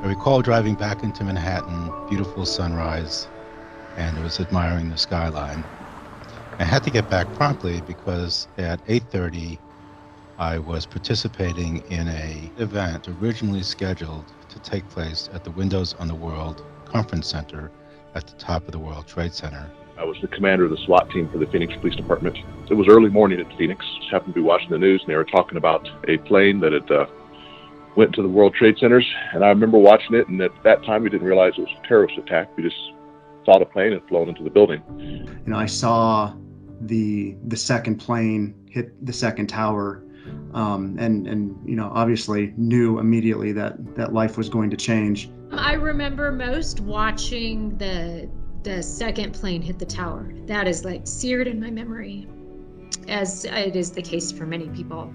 I recall driving back into Manhattan, beautiful sunrise, and I was admiring the skyline. I had to get back promptly because at 8:30 I was participating in an event originally scheduled to take place at the Windows on the World Conference Center at the top of the World Trade Center. I was the commander of the SWAT team for the Phoenix Police Department. It was early morning at Phoenix. Just happened to be watching the news, and they were talking about a plane that had went to the World Trade Centers. And I remember watching it, and at that time we didn't realize it was a terrorist attack. We just saw the plane had flown into the building. I saw the second plane hit the second tower, and obviously knew immediately that life was going to change. I remember most watching the second plane hit the tower. That is like seared in my memory, as it is the case for many people.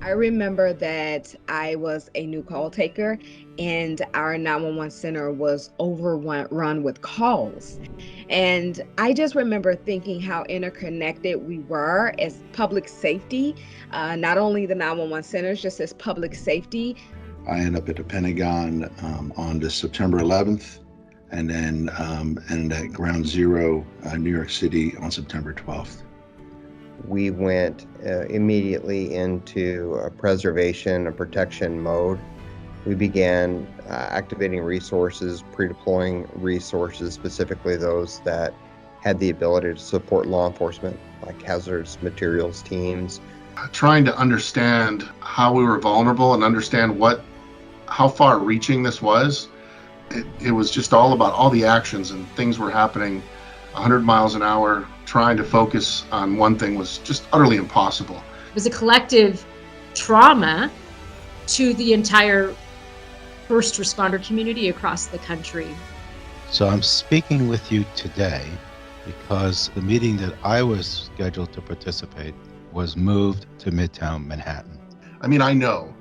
I remember that I was a new call taker and our 911 center was overrun with calls. And I just remember thinking how interconnected we were as public safety, not only the 911 centers, just as public safety. I ended up at the Pentagon on this September 11th, and then at Ground Zero, New York City on September 12th. We went immediately into a preservation and protection mode. We began activating resources, pre-deploying resources, specifically those that had the ability to support law enforcement, like hazardous materials teams. Trying to understand how we were vulnerable and understand how far reaching this was. It was just all about all the actions, and things were happening 100 miles an hour. Trying to focus on one thing was just utterly impossible. It was a collective trauma to the entire first responder community across the country. So I'm speaking with you today because the meeting that I was scheduled to participate was moved to Midtown Manhattan. I know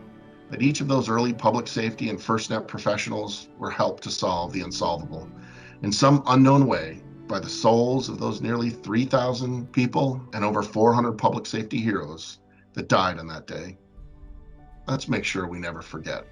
that each of those early public safety and FirstNet professionals were helped to solve the unsolvable in some unknown way by the souls of those nearly 3,000 people and over 400 public safety heroes that died on that day. Let's make sure we never forget.